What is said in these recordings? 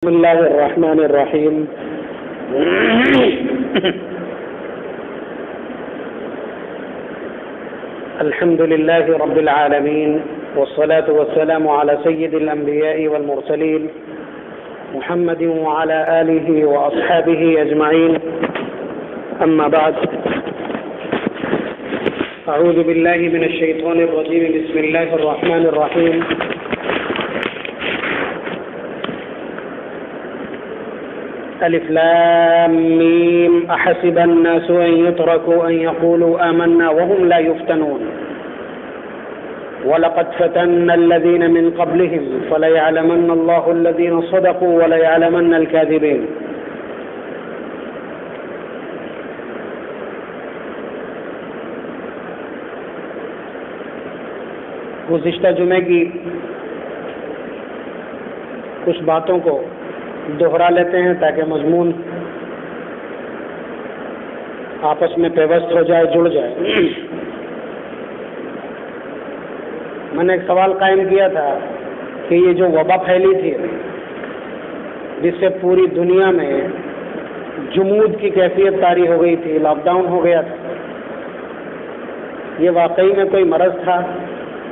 بسم الله الرحمن الرحيم الحمد لله رب العالمين والصلاة والسلام على سيد الأنبياء والمرسلين محمد وعلى آله وأصحابه أجمعين أما بعد أعوذ بالله من الشيطان الرجيم بسم الله الرحمن الرحيم ألف لام ميم أحسب الناس أن يتركوا أن يقولوا آمنا وهم لا يفتنون ولقد فتنا الذين من قبلهم فليعلمن الله الذين صدقوا وليعلمن الكاذبين. گزشتہ جمعے کی کچھ باتوں کو دوہرا لیتے ہیں تاکہ مضمون آپس میں پیوست ہو جائے، جڑ جائے. میں نے ایک سوال قائم کیا تھا کہ یہ جو وبا پھیلی تھی جس سے پوری دنیا میں جمود کی کیفیت طاری ہو گئی تھی، لاک ڈاؤن ہو گیا تھا، یہ واقعی میں کوئی مرض تھا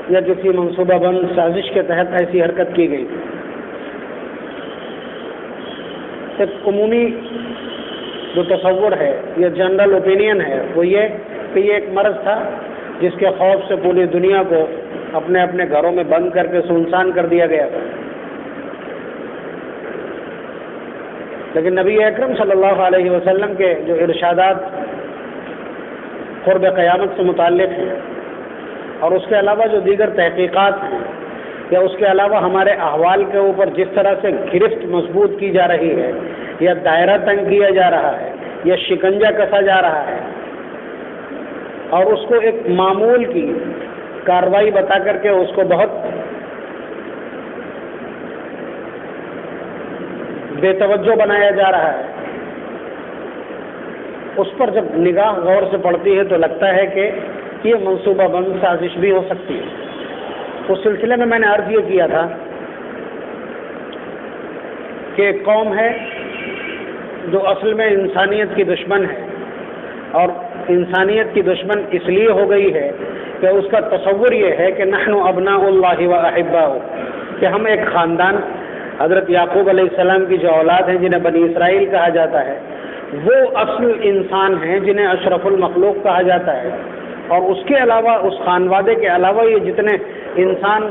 یا کسی منصوبہ بند سازش کے تحت ایسی حرکت کی گئی تھی؟ ایک عمومی جو تصور ہے یا جنرل اوپینین ہے وہ یہ کہ یہ ایک مرض تھا جس کے خوف سے پوری دنیا کو اپنے اپنے گھروں میں بند کر کے سنسان کر دیا گیا تھا. لیکن نبی اکرم صلی اللہ علیہ وسلم کے جو ارشادات قرب قیامت سے متعلق ہیں اور اس کے علاوہ جو دیگر تحقیقات ہیں یا اس کے علاوہ ہمارے احوال کے اوپر جس طرح سے گرفت مضبوط کی جا رہی ہے یا دائرہ تنگ کیا جا رہا ہے یا شکنجہ کسا جا رہا ہے اور اس کو ایک معمول کی کارروائی بتا کر کے اس کو بہت بے توجہ بنایا جا رہا ہے، اس پر جب نگاہ غور سے پڑتی ہے تو لگتا ہے کہ یہ منصوبہ بند سازش بھی ہو سکتی ہے. اس سلسلے میں نے عرض یہ کیا تھا کہ ایک قوم ہے جو اصل میں انسانیت کی دشمن ہے اور انسانیت کی دشمن اس لیے ہو گئی ہے کہ اس کا تصور یہ ہے کہ نحن ابناء اللہ و احباؤہ، کہ ہم ایک خاندان حضرت یعقوب علیہ السلام کی جو اولاد ہیں جنہیں بنی اسرائیل کہا جاتا ہے وہ اصل انسان ہیں جنہیں اشرف المخلوق کہا جاتا ہے، اور اس کے علاوہ اس خانوادے کے علاوہ یہ جتنے انسان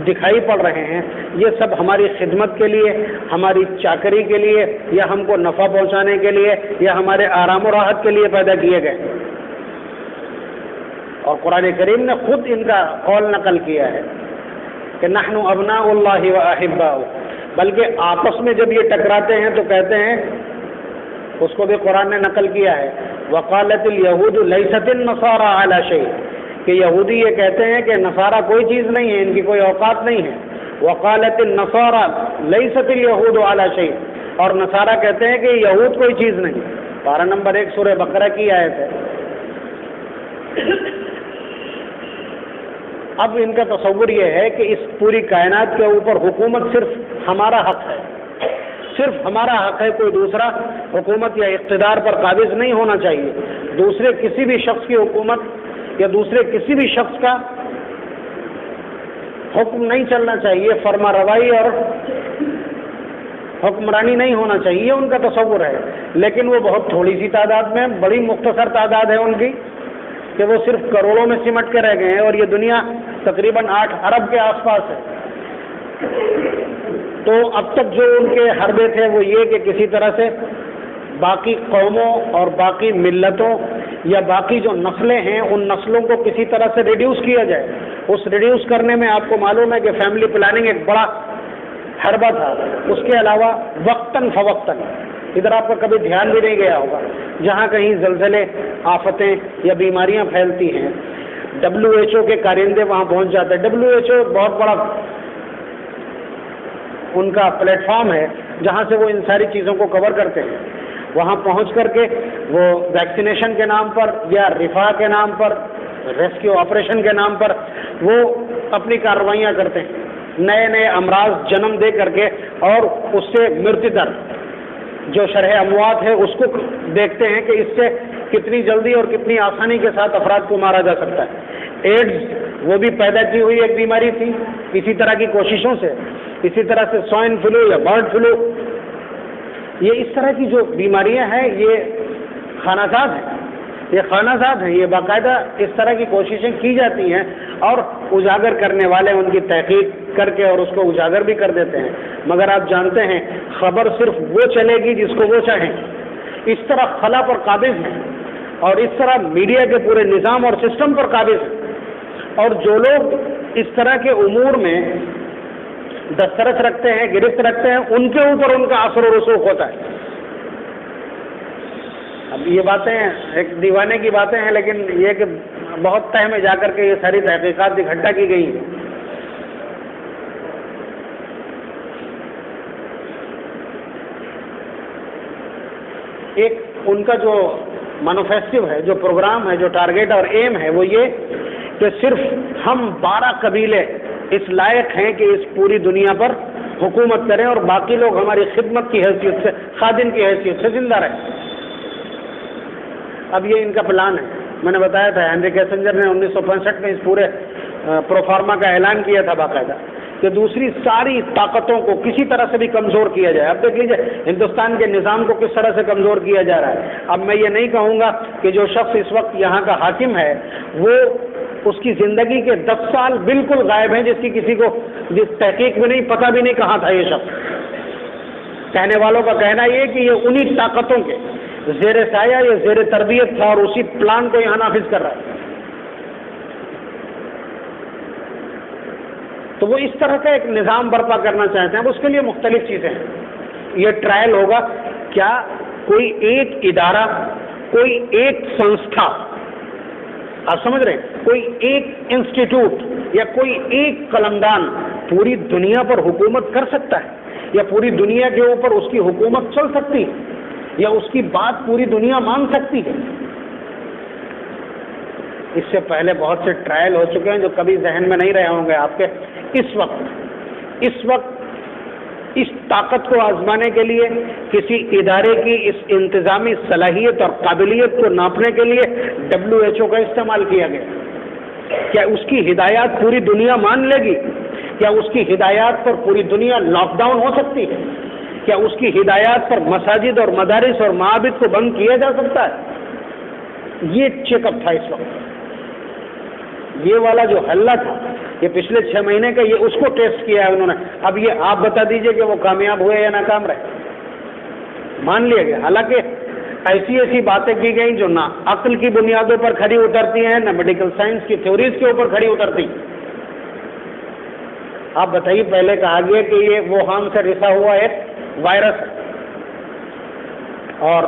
دکھائی پڑ رہے ہیں یہ سب ہماری خدمت کے لیے، ہماری چاکری کے لیے یا ہم کو نفع پہنچانے کے لیے یا ہمارے آرام و راحت کے لیے پیدا کیے گئے. اور قرآن کریم نے خود ان کا قول نقل کیا ہے کہ نحن ابناء اللہ و احباؤہ، بلکہ آپس میں جب یہ ٹکراتے ہیں تو کہتے ہیں، اس کو بھی قرآن نے نقل کیا ہے، وقالت الیہود لیست النصارى علی شیء، کہ یہودی یہ کہتے ہیں کہ نصارہ کوئی چیز نہیں ہے، ان کی کوئی اوقات نہیں ہے. وقالت النصارى لیست الیہود علی شیء، اور نصارہ کہتے ہیں کہ یہود کوئی چیز نہیں. پارہ نمبر 1 سورہ بقرہ کی آیت ہے. اب ان کا تصور یہ ہے کہ اس پوری کائنات کے اوپر حکومت صرف ہمارا حق ہے، صرف ہمارا حق ہے، کوئی دوسرا حکومت یا اقتدار پر قابض نہیں ہونا چاہیے، دوسرے کسی بھی شخص کی حکومت یا دوسرے کسی بھی شخص کا حکم نہیں چلنا چاہیے، فرما روائی اور حکمرانی نہیں ہونا چاہیے، یہ ان کا تصور ہے. لیکن وہ بہت تھوڑی سی تعداد میں، بڑی مختصر تعداد ہے ان کی کہ وہ صرف کروڑوں میں سمٹ کے رہ گئے ہیں اور یہ دنیا تقریباً 8 ارب کے آس پاس ہے. تو اب تک جو ان کے حربے تھے وہ یہ کہ کسی طرح سے باقی قوموں اور باقی ملتوں یا باقی جو نسلیں ہیں ان نسلوں کو کسی طرح سے ریڈیوس کیا جائے. اس ریڈیوس کرنے میں آپ کو معلوم ہے کہ فیملی پلاننگ ایک بڑا حربہ تھا. اس کے علاوہ وقتاً فوقتاً، ادھر آپ کا کبھی دھیان بھی نہیں گیا ہوگا، جہاں کہیں زلزلے، آفتیں یا بیماریاں پھیلتی ہیں WHO کے کارندے وہاں پہنچ جاتے ہیں. WHO بہت بڑا ان کا پلیٹ فارم ہے جہاں سے وہ ان ساری چیزوں کو کور کرتے ہیں. وہاں پہنچ کر کے وہ ویکسینیشن کے نام پر یا رفاہ کے نام پر، ریسکیو آپریشن کے نام پر وہ اپنی کارروائیاں کرتے ہیں. نئے نئے امراض جنم دے کر کے اور اس سے مرتی در جو شرح اموات ہے اس کو دیکھتے ہیں کہ اس سے کتنی جلدی اور کتنی آسانی کے ساتھ افراد کو مارا جا سکتا ہے۔ ایڈز وہ بھی پیدا کی ہوئی ایک بیماری تھی اسی طرح کی کوششوں سے، اسی طرح سے سوائن فلو یا برڈ فلو، یہ اس طرح کی جو بیماریاں ہیں یہ خانہ ساز ہیں، یہ باقاعدہ اس طرح کی کوششیں کی جاتی ہیں اور اجاگر کرنے والے ان کی تحقیق کر کے اور اس کو اجاگر بھی کر دیتے ہیں، مگر آپ جانتے ہیں خبر صرف وہ چلے گی جس کو وہ چاہیں۔ اس طرح خلا پر قابض ہیں اور اس طرح میڈیا کے پورے نظام اور سسٹم پر قابض ہیں، اور جو لوگ اس طرح کے امور میں دسترس رکھتے ہیں، گرفت رکھتے ہیں، ان کے اوپر ان کا اثر و رسوخ ہوتا ہے۔ اب یہ باتیں ایک دیوانے کی باتیں ہیں، لیکن یہ کہ بہت تہ میں جا کر کے یہ ساری تحقیقات اکٹھا کی گئی ہیں۔ ایک ان کا جو مینوفیسٹو ہے، جو پروگرام ہے، جو ٹارگیٹ اور ایم ہے، وہ یہ کہ صرف ہم 12 قبیلے اس لائق ہیں کہ اس پوری دنیا پر حکومت کریں اور باقی لوگ ہماری خدمت کی حیثیت سے، خادم کی حیثیت سے زندہ رہیں۔ اب یہ ان کا پلان ہے۔ میں نے بتایا تھا ہینری کیسنجر نے 1965 میں اس پورے پروفارما کا اعلان کیا تھا باقاعدہ کہ دوسری ساری طاقتوں کو کسی طرح سے بھی کمزور کیا جائے۔ اب دیکھ لیجیے ہندوستان کے نظام کو کس طرح سے کمزور کیا جا رہا ہے۔ اب میں یہ نہیں کہوں گا کہ جو شخص اس وقت یہاں کا حاکم ہے وہ اس کی زندگی کے 10 سال بالکل غائب ہیں، جس کی کسی کو جس تحقیق میں نہیں، پتہ بھی نہیں کہاں تھا یہ شخص۔ کہنے والوں کا کہنا یہ کہ یہ انہی طاقتوں کے زیر سایہ یا زیر تربیت تھا اور اسی پلان کو یہاں نافذ کر رہا ہے۔ تو وہ اس طرح کا ایک نظام برپا کرنا چاہتے ہیں۔ اب اس کے لیے مختلف چیزیں ہیں۔ یہ ٹرائل ہوگا، کیا کوئی ایک ادارہ، کوئی ایک سنستھا، آپ سمجھ رہے ہیں، کوئی ایک انسٹیٹیوٹ یا کوئی ایک قلمدان پوری دنیا پر حکومت کر سکتا ہے، یا پوری دنیا کے اوپر اس کی حکومت چل سکتی ہے، یا اس کی بات پوری دنیا مان سکتی ہے؟ اس سے پہلے بہت سے ٹرائل ہو چکے ہیں جو کبھی ذہن میں نہیں رہے ہوں گے آپ کے۔ اس وقت اس طاقت کو آزمانے کے لیے کسی ادارے کی اس انتظامی صلاحیت اور قابلیت کو ناپنے کے لیے WHO کا استعمال کیا گیا۔ کیا اس کی ہدایات پوری دنیا مان لے گی؟ کیا اس کی ہدایات پر پوری دنیا لاک ڈاؤن ہو سکتی ہے؟ کیا اس کی ہدایات پر مساجد اور مدارس اور معابد کو بند کیا جا سکتا ہے؟ یہ چیک اپ تھا اس وقت۔ یہ والا جو حلہ تھا یہ پچھلے 6 مہینے کا، یہ اس کو ٹیسٹ کیا ہے انہوں نے۔ اب یہ آپ بتا دیجئے کہ وہ کامیاب ہوئے یا ناکام رہے۔ مان لیا گیا، حالانکہ ایسی باتیں کی گئیں جو نہ عقل کی بنیادوں پر کھڑی اترتی ہیں، نہ میڈیکل سائنس کی تھیوریز کے اوپر کھڑی اترتی۔ آپ بتائیے، پہلے کہا گیا کہ یہ ووہان سے رسا ہوا ایک وائرس ہے اور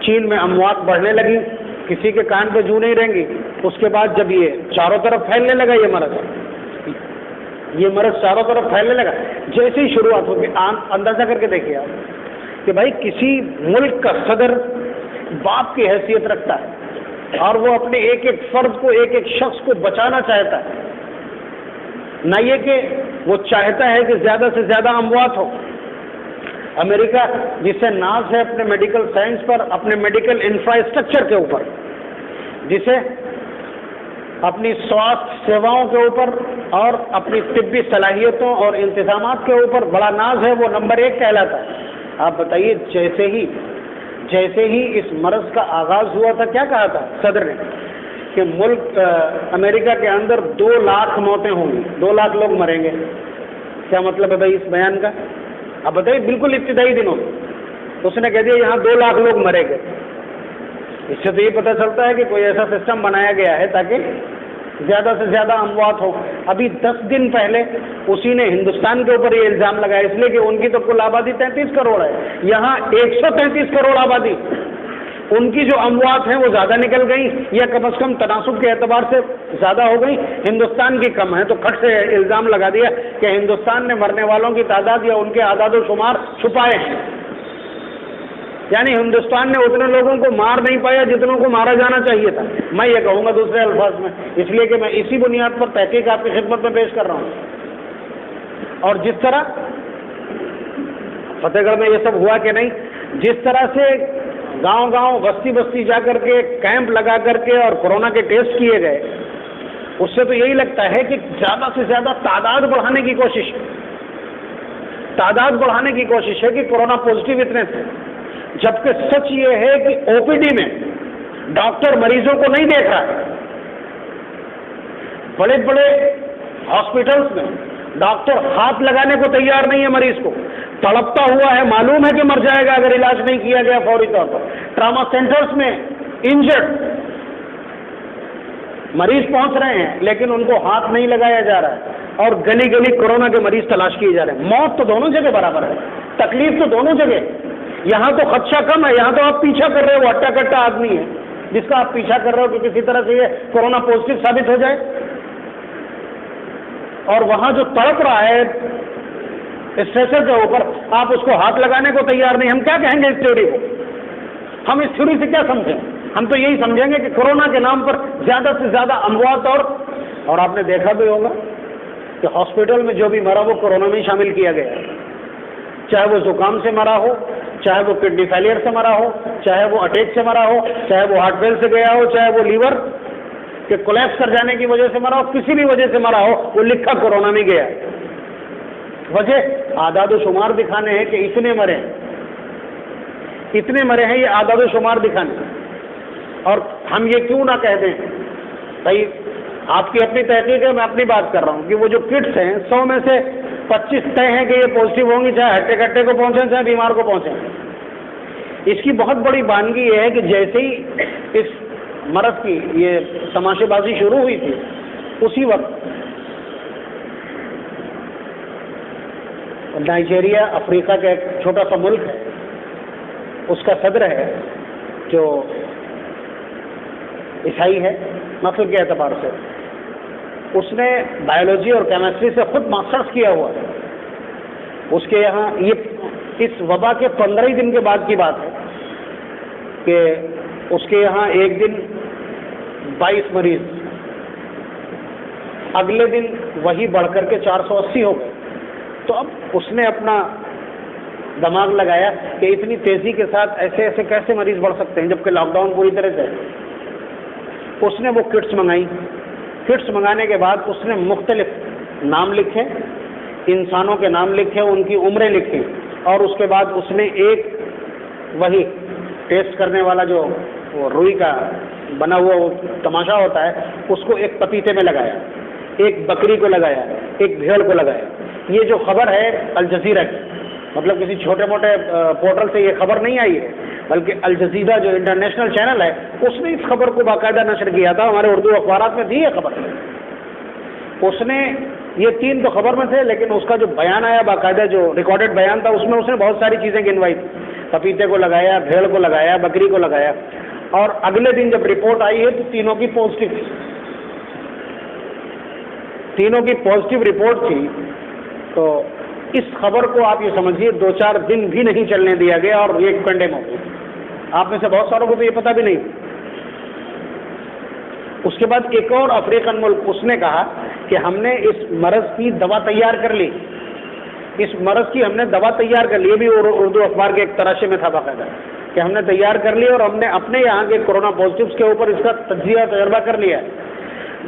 چین میں اموات بڑھنے لگی، کسی کے کان پہ جو نہیں رہیں گی۔ اس کے بعد جب یہ چاروں طرف پھیلنے لگا، یہ مرض چاروں طرف پھیلنے لگا، جیسے ہی شروعات ہوگی، اندازہ کر کے دیکھیے آپ کہ بھائی کسی ملک کا صدر باپ کی حیثیت رکھتا ہے اور وہ اپنے ایک ایک فرد کو، ایک ایک شخص کو بچانا چاہتا ہے، نہ یہ کہ وہ چاہتا ہے کہ زیادہ سے زیادہ اموات ہو۔ امریکہ جسے ناز ہے اپنے میڈیکل سائنس پر، اپنے میڈیکل انفراسٹرکچر کے اوپر، جسے اپنی سواستھ سیواؤں کے اوپر اور اپنی طبی صلاحیتوں اور انتظامات کے اوپر بڑا ناز ہے، وہ نمبر 1 کہلاتا ہے۔ آپ بتائیے، جیسے ہی اس مرض کا آغاز ہوا تھا، کیا کہا تھا صدر نے کہ ملک امریکہ کے اندر 2 لاکھ موتیں ہوں گی، 2 لاکھ لوگ مریں گے۔ کیا مطلب ہے بھائی اس بیان کا؟ اب بتائیے، بالکل ابتدائی دنوں اس نے کہہ دیا یہاں 2 لاکھ لوگ مریں گے۔ اس سے تو یہ پتہ چلتا ہے کہ کوئی ایسا سسٹم بنایا گیا ہے تاکہ زیادہ سے زیادہ اموات ہو۔ ابھی 10 دن پہلے اسی نے ہندوستان کے اوپر یہ الزام لگایا، اس لیے کہ ان کی تو کل آبادی 33 کروڑ ہے، یہاں 133 کروڑ آبادی، ان کی جو اموات ہیں وہ زیادہ نکل گئی یا کم از کم تناسب کے اعتبار سے زیادہ ہو گئی، ہندوستان کی کم ہے۔ تو کھٹ سے الزام لگا دیا کہ ہندوستان نے مرنے والوں کی تعداد یا ان کے اعداد و شمار چھپائے ہیں، یعنی ہندوستان نے اتنے لوگوں کو مار نہیں پایا جتنوں کو مارا جانا چاہیے تھا۔ میں یہ کہوں گا دوسرے الفاظ میں، اس لیے کہ میں اسی بنیاد پر تحقیق آپ کی خدمت میں پیش کر رہا ہوں۔ اور جس طرح فتح گڑھ میں یہ سب ہوا کہ نہیں، جس طرح سے گاؤں گاؤں بستی بستی جا کر کے کیمپ لگا کر کے اور کورونا کے ٹیسٹ کیے گئے، اس سے تو یہی لگتا ہے کہ زیادہ سے زیادہ تعداد بڑھانے کی کوشش ہے کہ کورونا پازیٹیو اتنے تھے، جبکہ سچ یہ ہے کہ او پی ڈی میں ڈاکٹر مریضوں کو نہیں دیکھ رہا ہے، بڑے بڑے ہاسپٹلس میں ڈاکٹر ہاتھ لگانے کو تیار نہیں ہے مریض کو، تڑپتا ہوا ہے، معلوم ہے کہ مر جائے گا اگر علاج نہیں کیا گیا فوری طور پر۔ ٹراما سینٹرز میں انجرڈ مریض پہنچ رہے ہیں لیکن ان کو ہاتھ نہیں لگایا جا رہا ہے، اور گلی گلی کورونا کے مریض تلاش کیے جا رہے ہیں۔ موت تو دونوں جگہ برابر ہے، تکلیف تو دونوں جگہ، یہاں تو خدشہ کم ہے، یہاں تو آپ پیچھا کر رہے ہو، وہ ہٹا کٹا آدمی ہے جس کا آپ پیچھا کر رہے ہو کہ کسی طرح سے یہ کورونا پازیٹیو ثابت ہو جائے، اور وہاں جو تڑپ رہا ہے اسٹریچر کے اوپر آپ اس کو ہاتھ لگانے کو تیار نہیں۔ ہم کیا کہیں گے اس تھیوری کو؟ ہم اس تھیوری سے کیا سمجھیں؟ ہم تو یہی سمجھیں گے کہ کورونا کے نام پر زیادہ سے زیادہ اموات، اور آپ نے دیکھا بھی ہوگا کہ ہاسپٹل میں جو بھی مرا وہ کورونا میں شامل کیا گیا ہے، چاہے وہ زکام سے مرا ہو، چاہے وہ کڈنی فیلئر سے مرا ہو، چاہے وہ اٹیک سے مرا ہو، چاہے وہ ہارٹ فیل سے گیا ہو، چاہے وہ لیور کہ کولیپس کر جانے کی وجہ سے مرا ہو، کسی بھی وجہ سے مرا ہو، وہ لکھا کورونا میں گیا۔ وجہ اعداد و شمار دکھانے ہیں کہ اتنے مرے ہیں، یہ اعداد و شمار دکھانے ہیں۔ اور ہم یہ کیوں نہ کہہ دیں بھائی، آپ کی اپنی تحقیق ہے، میں اپنی بات کر رہا ہوں کہ وہ جو کٹس ہیں 100 میں سے 25 طے ہیں کہ یہ پازیٹیو ہوں گی، چاہے ہٹے کٹے کو پہنچیں چاہے بیمار کو پہنچیں۔ اس کی بہت بڑی بانگی یہ ہے کہ جیسے ہی اس مرض کی یہ تماشے بازی شروع ہوئی تھی، اسی وقت نائجیریا، افریقہ کا ایک چھوٹا سا ملک ہے، اس کا صدر ہے جو عیسائی ہے نسل کے اعتبار سے، اس نے بایولوجی اور کیمسٹری سے خود ماسٹرز کیا ہوا ہے۔ اس کے یہاں یہ اس وبا کے 15 دن کے بعد کی بات ہے کہ اس کے یہاں ایک دن 22 مریض، اگلے دن وہی بڑھ کر کے 480 ہو گئے۔ تو اب اس نے اپنا دماغ لگایا کہ اتنی تیزی کے ساتھ ایسے کیسے مریض بڑھ سکتے ہیں جبکہ لاک ڈاؤن پوری طرح سے ہے۔ اس نے وہ کٹس منگائی، کٹس منگانے کے بعد اس نے مختلف نام لکھے، انسانوں کے نام لکھے، ان کی عمریں لکھی، اور اس کے بعد اس نے ایک وہی ٹیسٹ کرنے والا جو وہ روئی کا بنا ہوا وہ تماشا ہوتا ہے، اس کو ایک پپیتے میں لگایا، ایک بکری کو لگایا، ایک بھیڑ کو لگایا۔ یہ جو خبر ہے الجزیرہ کی، مطلب کسی چھوٹے موٹے پورٹل سے یہ خبر نہیں آئی ہے، بلکہ الجزیرہ جو انٹرنیشنل چینل ہے اس نے اس خبر کو باقاعدہ نشر کیا تھا، ہمارے اردو اخبارات میں تھی یہ خبر۔ اس نے یہ 3 تو خبر میں تھے، لیکن اس کا جو بیان آیا باقاعدہ جو ریکارڈڈ بیان تھا اس میں اس نے بہت ساری چیزیں گنوائی تھی، پپیتے کو لگایا، بھیڑ کو لگایا، بکری کو لگایا، اور اگلے دن جب رپورٹ آئی ہے تو تینوں کی پازیٹیو تھی، تینوں کی پازیٹیو رپورٹ تھی۔ تو اس خبر کو آپ یہ سمجھیے 2-4 دن بھی نہیں چلنے دیا گیا اور یہ کنڈیم ہو گئی۔ آپ میں سے بہت ساروں کو تو یہ پتہ بھی نہیں۔ اس کے بعد ایک اور افریقن ملک، اس نے کہا کہ ہم نے اس مرض کی دوا تیار کر لی، اس مرض کی ہم نے دوا تیار کر لی، یہ بھی اردو اخبار کے ایک تراشے میں تھا باقاعدہ کہ ہم نے تیار کر لی اور ہم نے اپنے یہاں کے کورونا پازیٹیوز کے اوپر اس کا تجزیہ تجربہ کر لیا ہے۔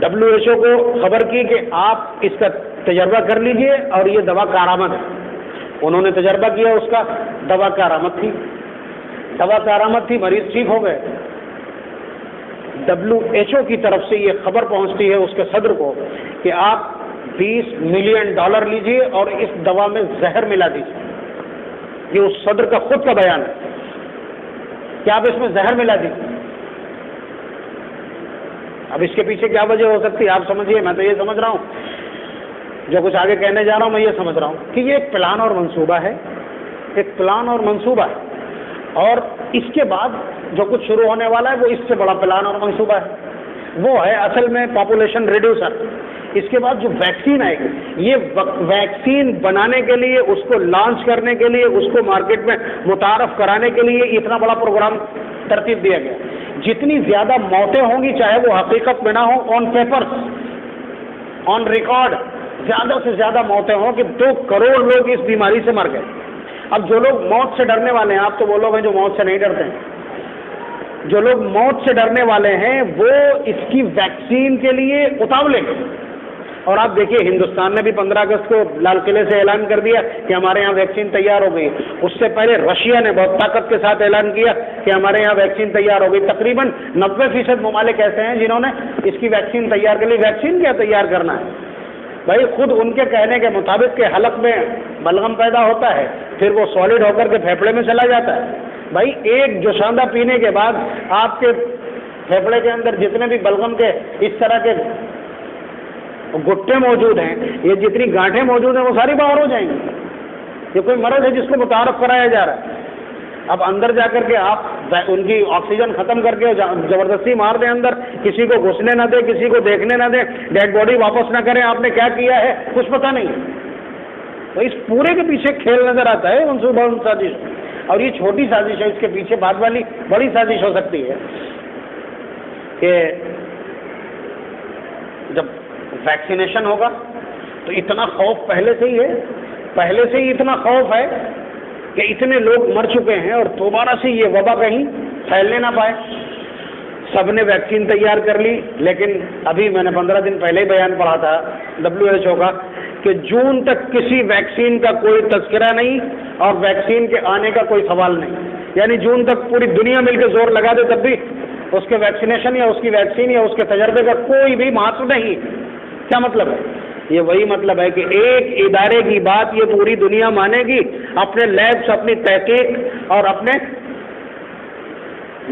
WHO کو خبر کی کہ آپ اس کا تجربہ کر لیجئے اور یہ دوا کارآمد ہے۔ انہوں نے تجربہ کیا، اس کا دوا کارآمد تھی، دوا کارآمد تھی، مریض ٹھیک ہو گئے۔ WHO کی طرف سے یہ خبر پہنچتی ہے اس کے صدر کو کہ آپ $20 ملین لیجئے اور اس دوا میں زہر ملا دیجیے۔ یہ اس صدر کا خود کا بیان ہے کہ آپ اس میں زہر ملا دیجیے۔ اب اس کے پیچھے کیا وجہ ہو سکتی ہے آپ سمجھیے، میں تو یہ سمجھ رہا ہوں، جو کچھ آگے کہنے جا رہا ہوں میں یہ سمجھ رہا ہوں کہ یہ ایک پلان اور منصوبہ ہے، ایک پلان اور منصوبہ ہے، اور اس کے بعد جو کچھ شروع ہونے والا ہے وہ اس سے بڑا پلان اور منصوبہ ہے، وہ ہے اصل میں پاپولیشن ریڈیوسر۔ اس کے بعد جو ویکسین آئے گی، یہ ویکسین بنانے کے لیے، اس کو لانچ کرنے کے لیے، اس کو مارکیٹ میں متعارف کرانے کے لیے اتنا بڑا پروگرام ترتیب دیا گیا۔ جتنی زیادہ موتیں ہوں گی، چاہے وہ حقیقت میں نہ ہوں، آن پیپر، آن ریکارڈ، زیادہ سے زیادہ موتیں ہوں کہ 2 کروڑ لوگ اس بیماری سے مر گئے. اب جو لوگ موت سے ڈرنے والے ہیں، آپ تو وہ لوگ ہیں جو موت سے نہیں ڈرتے ہیں، جو لوگ موت سے ڈرنے والے ہیں وہ اس کی ویکسین کے لیے اتاولے ہیں. اور آپ دیکھیے ہندوستان نے بھی 15 اگست کو لال قلعے سے اعلان کر دیا کہ ہمارے یہاں ویکسین تیار ہو گئی. اس سے پہلے رشیا نے بہت طاقت کے ساتھ اعلان کیا کہ ہمارے یہاں ویکسین تیار ہو گئی. تقریباً 90% ممالک ایسے ہیں جنہوں نے اس کی ویکسین تیار کر لی. ویکسین کیا تیار کرنا ہے بھائی، خود ان کے کہنے کے مطابق کہ حلق میں بلغم پیدا ہوتا ہے، پھر وہ سالڈ ہو کر کے پھیپھڑے میں چلا جاتا ہے. بھائی ایک جوشاندہ پینے کے بعد آپ کے پھیپھڑے کے اندر جتنے بھی بلغم کے اس طرح کے گٹھے موجود ہیں، یہ جتنی گانٹھیں موجود ہیں وہ ساری باہر ہو جائیں گی. یہ کوئی مرض ہے جس کو متعارف کرایا جا رہا ہے. اب اندر جا کر کے آپ ان کی آکسیجن ختم کر کے زبردستی مار دیں اندر، کسی کو گھسنے نہ دیں، کسی کو دیکھنے نہ دیں، ڈیڈ باڈی واپس نہ کریں. آپ نے کیا کیا ہے کچھ پتہ نہیں. تو اس پورے کے پیچھے کھیل نظر آتا ہے منصوبہ سازش. اور یہ چھوٹی سازش ہے، اس کے پیچھے بعد والی بڑی سازش ہو سکتی ہے کہ جب ویکسینیشن ہوگا تو اتنا خوف پہلے سے ہی ہے، پہلے سے ہی اتنا خوف ہے کہ اتنے لوگ مر چکے ہیں اور دوبارہ سے یہ وبا کہیں پھیلنے نہ پائے. سب نے ویکسین تیار کر لی، لیکن ابھی میں نے 15 دن پہلے ہی بیان پڑھا تھا WHO کا کہ جون تک کسی ویکسین کا کوئی تذکرہ نہیں اور ویکسین کے آنے کا کوئی سوال نہیں. یعنی جون تک پوری دنیا مل کے زور لگا دے تب بھی اس کے ویکسینیشن یا اس کی ویکسین یا اس کے تجربے کا کوئی بھی محاسب نہیں. کیا مطلب ہے؟ یہ وہی مطلب ہے کہ ایک ادارے کی بات یہ پوری دنیا مانے گی، اپنے لیبس، اپنی تحقیق اور اپنے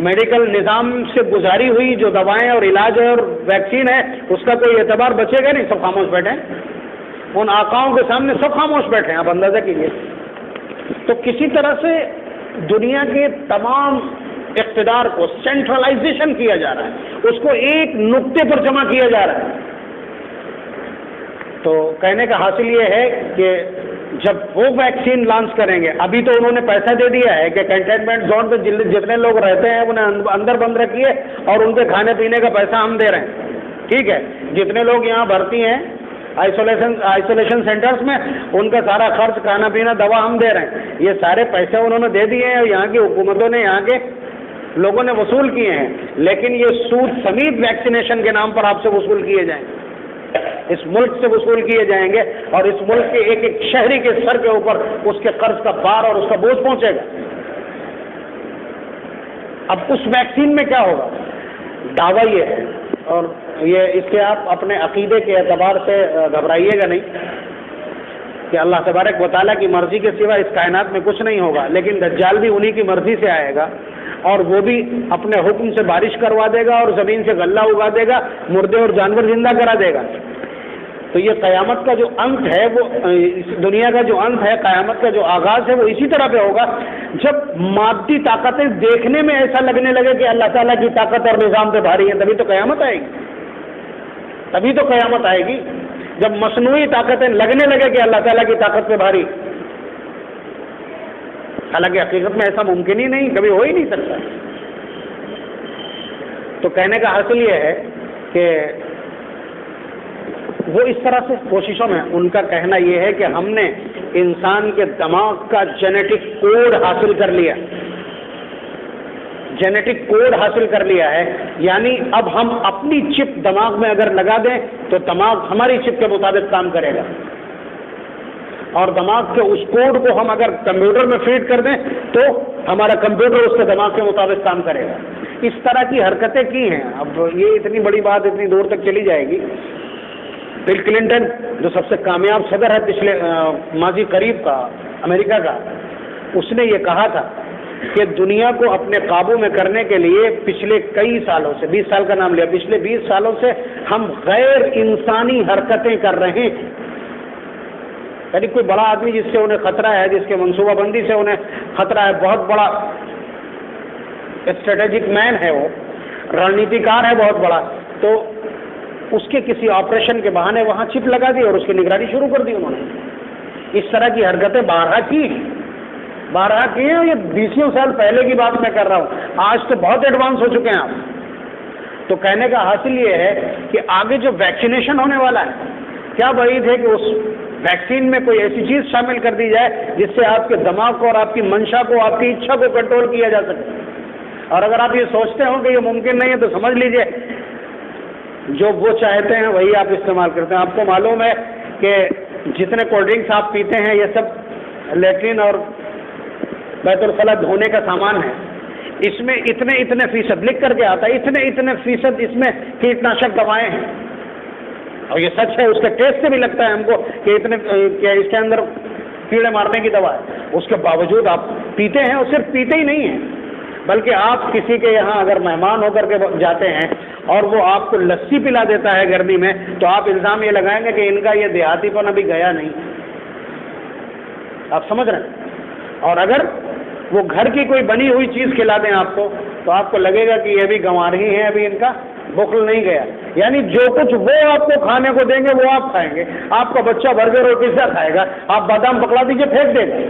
میڈیکل نظام سے گزاری ہوئی جو دوائیں اور علاج اور ویکسین ہے اس کا کوئی اعتبار بچے گا نہیں. سب خاموش بیٹھے ہیں، ان آقاؤں کے سامنے سب خاموش بیٹھے ہیں. آپ اندازہ کیجیے. تو کسی طرح سے دنیا کے تمام اقتدار کو سینٹرلائزیشن کیا جا رہا ہے، اس کو ایک نقطے پر جمع کیا جا رہا ہے. تو کہنے کا حاصل یہ ہے کہ جب وہ ویکسین لانچ کریں گے، ابھی تو انہوں نے پیسہ دے دیا ہے کہ کنٹینمنٹ زون پہ جتنے لوگ رہتے ہیں انہیں اندر بند رکھیے اور ان کے کھانے پینے کا پیسہ ہم دے رہے ہیں. ٹھیک ہے، جتنے لوگ یہاں بھرتی ہیں آئسولیشن سینٹرز میں ان کا سارا خرچ، کھانا پینا، دوا ہم دے رہے ہیں. یہ سارے پیسے انہوں نے دے دیے ہیں اور یہاں کی حکومتوں نے، یہاں کے لوگوں نے وصول کیے ہیں. لیکن یہ سود سمیت ویکسینیشن کے نام پر آپ سے وصول کیے جائیں گے، اس ملک سے وصول کیے جائیں گے اور اس ملک کے ایک ایک شہری کے سر کے اوپر اس کے قرض کا بار اور اس کا بوجھ پہنچے گا. اب اس ویکسین میں کیا ہوگا؟ دعویٰ یہ ہے، اور یہ اس کے آپ اپنے عقیدے کے اعتبار سے گھبرائیے گا نہیں کہ اللہ تبارک و تعالیٰ کی مرضی کے سوا اس کائنات میں کچھ نہیں ہوگا. لیکن دجال بھی انہی کی مرضی سے آئے گا اور وہ بھی اپنے حکم سے بارش کروا دے گا اور زمین سے غلہ اگا دے گا، مردے اور جانور زندہ کرا دے گا. تو یہ قیامت کا جو انت ہے، وہ دنیا کا جو انت ہے، قیامت کا جو آغاز ہے، وہ اسی طرح پہ ہوگا جب مادی طاقتیں دیکھنے میں ایسا لگنے لگے کہ اللہ تعالیٰ کی طاقت اور نظام پہ بھاری ہے. تبھی تو قیامت آئے گی. تبھی تو قیامت آئے گی جب مصنوعی طاقتیں لگنے لگے کہ اللہ تعالیٰ کی طاقت پہ بھاری. حالانکہ حقیقت میں ایسا ممکن ہی نہیں، کبھی ہو ہی نہیں سکتا. تو کہنے کا حاصل یہ ہے کہ وہ اس طرح سے کوششوں میں، ان کا کہنا یہ ہے کہ ہم نے انسان کے دماغ کا جینیٹک کوڈ حاصل کر لیا، جینیٹک کوڈ حاصل کر لیا ہے. یعنی اب ہم اپنی چپ دماغ میں اگر لگا دیں تو دماغ ہماری چپ کے مطابق کام کرے گا، اور دماغ کے اس کوڈ کو ہم اگر کمپیوٹر میں فیڈ کر دیں تو ہمارا کمپیوٹر اس کے دماغ کے مطابق کام کرے گا. اس طرح کی حرکتیں کی ہیں. اب یہ اتنی بڑی بات اتنی دور تک چلی جائے گی. بل کلنٹن جو سب سے کامیاب صدر ہے پچھلے ماضی قریب کا امریکہ کا، اس نے یہ کہا تھا کہ دنیا کو اپنے قابو میں کرنے کے لیے پچھلے کئی سالوں سے، 20 سال کا نام لیا، پچھلے 20 سالوں سے ہم غیر انسانی حرکتیں کر رہے ہیں. یعنی کوئی بڑا آدمی جس سے انہیں خطرہ ہے، جس کے منصوبہ بندی سے انہیں خطرہ ہے، بہت بڑا اسٹریٹجک مین ہے، وہ رانیتی کار ہے بہت بڑا، تو اس کے کسی آپریشن کے بہانے وہاں چپ لگا دی اور اس کی نگرانی شروع کر دی انہوں نے. اس طرح کی حرکتیں بارہا کی ہیں. یہ 20 سال پہلے کی بات میں کر رہا ہوں، آج تو بہت ایڈوانس ہو چکے ہیں آپ. تو کہنے کا حاصل یہ ہے کہ آگے جو ویکسینیشن ہونے والا ہے کیا بعید ہے کہ اس ویکسین میں کوئی ایسی چیز شامل کر دی جائے جس سے آپ کے دماغ کو اور آپ کی منشا کو، آپ کی اچھا کو کنٹرول کیا جا سکے. اور اگر آپ یہ سوچتے ہو کہ یہ ممکن نہیں ہے تو سمجھ لیجئے جو وہ چاہتے ہیں وہی آپ استعمال کرتے ہیں. آپ کو معلوم ہے کہ جتنے کولڈ ڈرنکس آپ پیتے ہیں یہ سب لیٹرین اور بیت الخلاء دھونے کا سامان ہے. اس میں اتنے فیصد لکھ کر کے آتا ہے، اتنے فیصد اس میں کیٹناشک دوائیں ہیں. اور یہ سچ ہے، اس کے ٹیسٹ سے بھی لگتا ہے ہم کو کہ اس کے اندر کیڑے مارنے کی دوا ہے. اس کے باوجود آپ پیتے ہیں، اور صرف پیتے ہی نہیں ہیں بلکہ آپ کسی کے یہاں اگر مہمان ہو کر کے جاتے ہیں اور وہ آپ کو لسی پلا دیتا ہے گرمی میں، تو آپ الزام یہ لگائیں گے کہ ان کا یہ دیہاتی پن ابھی گیا نہیں. آپ سمجھ رہے ہیں؟ اور اگر وہ گھر کی کوئی بنی ہوئی چیز کھلا دیں آپ کو تو آپ کو لگے گا کہ یہ بھی گنوار ہی ہیں، ابھی ان کا بخل نہیں گیا. یعنی جو کچھ وہ آپ کو کھانے کو دیں گے وہ آپ کھائیں گے. آپ کا بچہ برگر اور پیزا کھائے گا، آپ بادام پکڑا دیجیے پھینک دیں گے.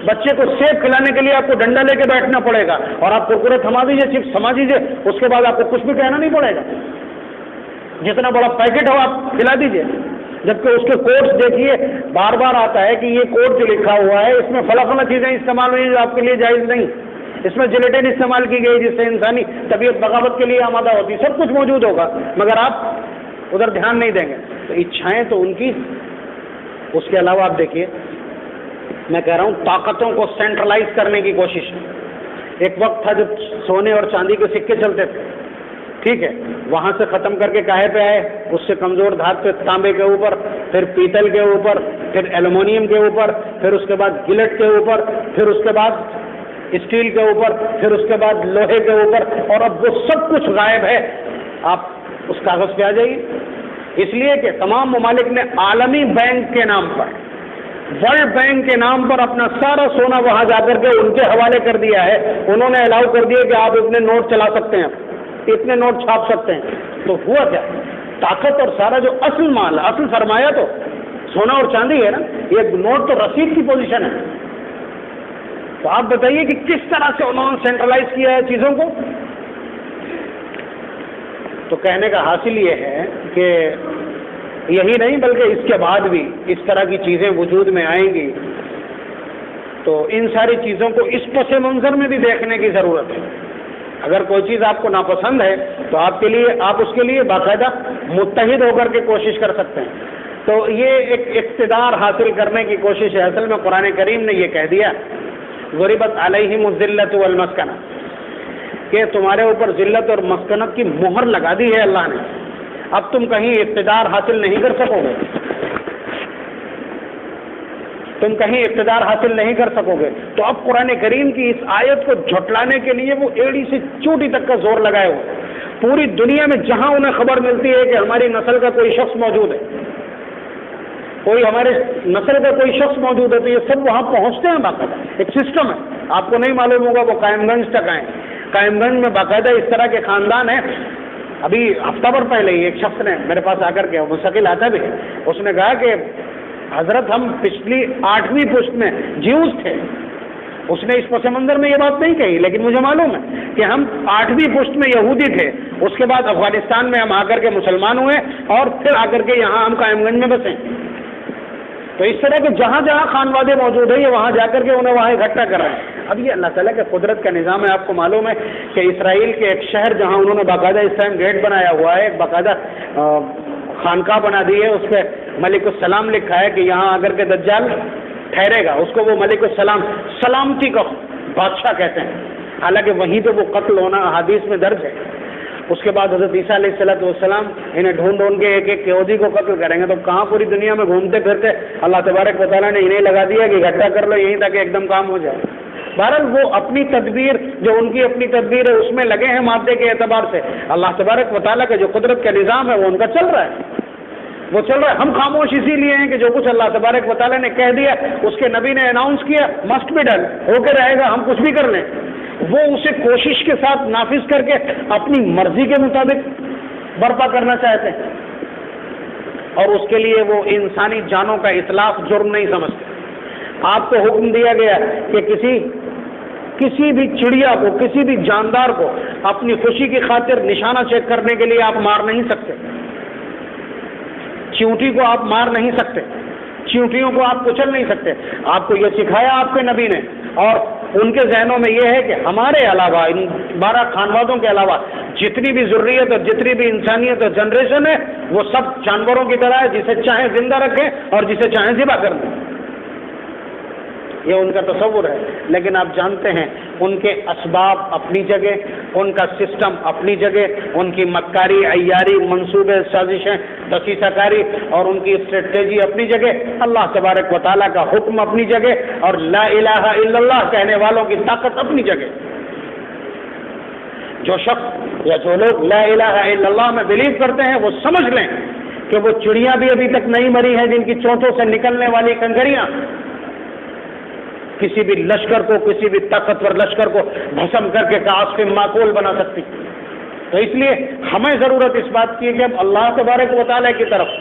بچے کو سیب کھلانے کے لیے آپ کو ڈنڈا لے کے بیٹھنا پڑے گا، اور آپ کرکرے تھما دیجیے، چپس تھما دیجیے، اس کے بعد آپ کو کچھ بھی کہنا نہیں پڑے گا. جتنا بڑا پیکٹ ہو آپ کھلا دیجیے. جبکہ اس کے کوڈز دیکھیے بار بار آتا ہے کہ یہ کوڈ جو لکھا ہوا ہے اس میں فلاں فلاں چیزیں استعمال ہوئی جو آپ کے لیے جائز نہیں. اس میں جیلیٹن استعمال کی گئی جس سے انسانی طبیعت بغاوت کے لیے آمادہ ہوتی. سب کچھ موجود ہوگا مگر آپ ادھر دھیان نہیں دیں گے. تو اچھائیں تو ان کی. اس کے علاوہ آپ دیکھیے، میں کہہ رہا ہوں طاقتوں کو سینٹرلائز کرنے کی کوشش. ایک وقت تھا جب سونے اور چاندی کے سکے چلتے تھے، ٹھیک ہے، وہاں سے ختم کر کے کاہے پہ آئے، اس سے کمزور دھات پہ تانبے کے اوپر، پھر پیتل کے اوپر، پھر ایلومینیم کے اوپر، پھر اس کے بعد گلٹ کے اوپر، پھر اس کے بعد اسٹیل کے اوپر، پھر اس کے بعد لوہے کے اوپر، اور اب وہ سب کچھ غائب ہے. آپ اس کاغذ پہ آ جائیے. اس لیے کہ تمام ممالک نے عالمی بینک کے نام پر، ورلڈ بینک کے نام پر اپنا سارا سونا وہاں جا کر کے ان کے حوالے کر دیا ہے. انہوں نے الاؤ کر دیا کہ آپ اتنے نوٹ چلا سکتے ہیں، اتنے نوٹ چھاپ سکتے ہیں. تو ہوا کیا؟ طاقت اور سارا جو اصل مال، اصل سرمایہ تو سونا اور چاندی ہے نا. یہ نوٹ تو رسید کی پوزیشن ہے. تو آپ بتائیے کہ کس طرح سے انہوں نے سینٹرلائز کیا ہے چیزوں کو. تو کہنے کا حاصل یہ ہے کہ یہی نہیں بلکہ اس کے بعد بھی اس طرح کی چیزیں وجود میں آئیں گی. تو ان ساری چیزوں کو اس پس منظر میں بھی دیکھنے کی ضرورت ہے. اگر کوئی چیز آپ کو ناپسند ہے تو آپ اس کے لیے باقاعدہ متحد ہو کر کے کوشش کر سکتے ہیں. تو یہ ایک اقتدار حاصل کرنے کی کوشش ہے. اصل میں قرآن کریم نے یہ کہہ دیا ضربت علیہم الذلۃ والمسکنہ، کہ تمہارے اوپر ذلت اور مسکنت کی مہر لگا دی ہے اللہ نے. اب تم کہیں اقتدار حاصل نہیں کر سکو گے، تم کہیں اقتدار حاصل نہیں کر سکو گے. تو اب قرآن کریم کی اس آیت کو جھٹلانے کے لیے وہ ایڑی سے چوٹی تک کا زور لگائے ہوئے. پوری دنیا میں جہاں انہیں خبر ملتی ہے کہ ہماری نسل کا کوئی شخص موجود ہے، کوئی ہمارے نسل کا کوئی شخص موجود ہے، تو یہ سب وہاں پہنچتے ہیں. باقاعدہ ایک سسٹم ہے، آپ کو نہیں معلوم ہوگا. وہ قائم گنج تک آئے. قائم گنج میں باقاعدہ اس طرح کے خاندان ہیں. ابھی ہفتہ بھر پہلے ہی ایک شخص نے میرے پاس آ کر کے، مستقل آتا بھی ہے، اس نے کہا کہ حضرت ہم پچھلی 8ویں پشت میں جیوز تھے. اس نے اس پس منظر میں یہ بات نہیں کہی، لیکن مجھے معلوم ہے کہ ہم 8ویں پشت میں یہودی تھے. اس کے بعد افغانستان میں ہم آ کر کے مسلمان ہوئے اور پھر آ کر کے یہاں ہم قائم گنج میں بسے. تو اس طرح کے جہاں جہاں خانوادے موجود ہیں یہ وہاں جا کر کے انہیں وہاں اکٹھا کر رہے ہیں. اب یہ اللہ تعالیٰ کے قدرت کا نظام ہے. آپ کو معلوم ہے کہ اسرائیل کے ایک شہر جہاں انہوں نے باقاعدہ اس ٹائم گیٹ بنایا ہوا ہے، ایک باقاعدہ خانقاہ بنا دی ہے، اس پہ ملک السلام لکھا ہے کہ یہاں آ کر کے دجال ٹھہرے گا. اس کو وہ ملک السلام، سلامتی کا بادشاہ کہتے ہیں. حالانکہ وہیں پہ وہ قتل ہونا احادیث میں درج ہے. اس کے بعد حضرت عیسیٰ علیہ السلام انہیں ڈھونڈ کے ایک یہودی کو قتل کریں گے. تو کہاں پوری دنیا میں گھومتے پھرتے اللہ تبارک و تعالیٰ نے انہیں لگا دیا کہ اکٹھا کر لو یہیں تک ایک دم کام ہو جائے. بہرحال وہ اپنی تدبیر، جو ان کی اپنی تدبیر ہے، اس میں لگے ہیں مادے کے اعتبار سے. اللہ تبارک و تعالیٰ کا جو قدرت کا نظام ہے وہ ان کا چل رہا ہے، وہ چل رہا ہے. ہم خاموش اسی لیے ہیں کہ جو کچھ اللہ تبارک و تعالیٰ نے کہہ دیا، اس کے نبی نے اناؤنس کیا، مسٹ بی ڈن، ہو کے رہے گا، ہم کچھ بھی کر لیں. وہ اسے کوشش کے ساتھ نافذ کر کے اپنی مرضی کے مطابق برپا کرنا چاہتے ہیں، اور اس کے لیے وہ انسانی جانوں کا اتلاف جرم نہیں سمجھتے. آپ کو حکم دیا گیا کہ کسی بھی چڑیا کو، کسی بھی جاندار کو اپنی خوشی کی خاطر نشانہ چیک کرنے کے لیے آپ مار نہیں سکتے. چیونٹی کو آپ مار نہیں سکتے، چیونٹیوں کو آپ کچل نہیں سکتے، آپ کو یہ سکھایا آپ کے نبی نے، اور ان کے ذہنوں میں یہ ہے کہ ہمارے علاوہ، ان 12 خانوادوں کے علاوہ جتنی بھی ذریت اور جتنی بھی انسانیت اور جنریشن ہے وہ سب جانوروں کی طرح ہے، جسے چاہیں زندہ رکھیں اور جسے چاہیں ذبح کر دیں، یہ ان کا تصور ہے۔ لیکن آپ جانتے ہیں ان کے اسباب اپنی جگہ، ان کا سسٹم اپنی جگہ، ان کی مکاری، عیاری، منصوبے، سازشیں، دسیسہ کاری اور ان کی اسٹریٹجی اپنی جگہ، اللہ تبارک و تعالیٰ کا حکم اپنی جگہ، اور لا الہ الا اللہ کہنے والوں کی طاقت اپنی جگہ۔ جو شخص یا جو لوگ لا الہ الا اللہ میں بلیو کرتے ہیں وہ سمجھ لیں کہ وہ چڑیاں بھی ابھی تک نہیں مری ہیں جن کی چونچوں سے نکلنے والی کنکریاں کسی بھی لشکر کو، کسی بھی طاقتور لشکر کو بھسم کر کے کعصف معقول بنا سکتی۔ تو اس لیے ہمیں ضرورت اس بات کی ہے کہ ہم اللہ تبارک و تعالیٰ کی طرف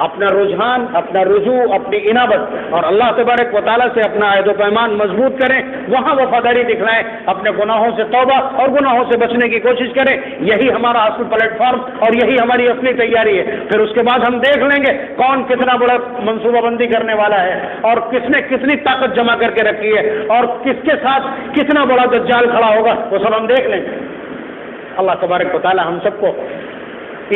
اپنا رجحان، اپنا رجوع، اپنی انابت اور اللہ تبارک و تعالیٰ سے اپنا عہد و پیمان مضبوط کریں، وہاں وفاداری دکھلائیں، اپنے گناہوں سے توبہ اور گناہوں سے بچنے کی کوشش کریں۔ یہی ہمارا اصل پلیٹ فارم اور یہی ہماری اصلی تیاری ہے۔ پھر اس کے بعد ہم دیکھ لیں گے کون کتنا بڑا منصوبہ بندی کرنے والا ہے اور کس نے کتنی طاقت جمع کر کے رکھی ہے اور کس کے ساتھ کتنا بڑا دجال کھڑا ہوگا، وہ سب ہم دیکھ لیں گے۔ اللہ تبارک و تعالیٰ ہم سب کو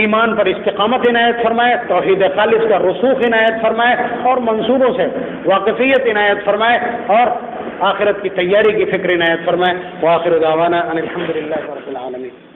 ایمان پر استقامت عنایت فرمائے، توحید خالص کا رسوخ عنایت فرمائے اور منصوبوں سے واقفیت عنایت فرمائے اور آخرت کی تیاری کی فکر عنایت فرمائے۔ وآخر دعوانا ان الحمد للہ رب العالمین۔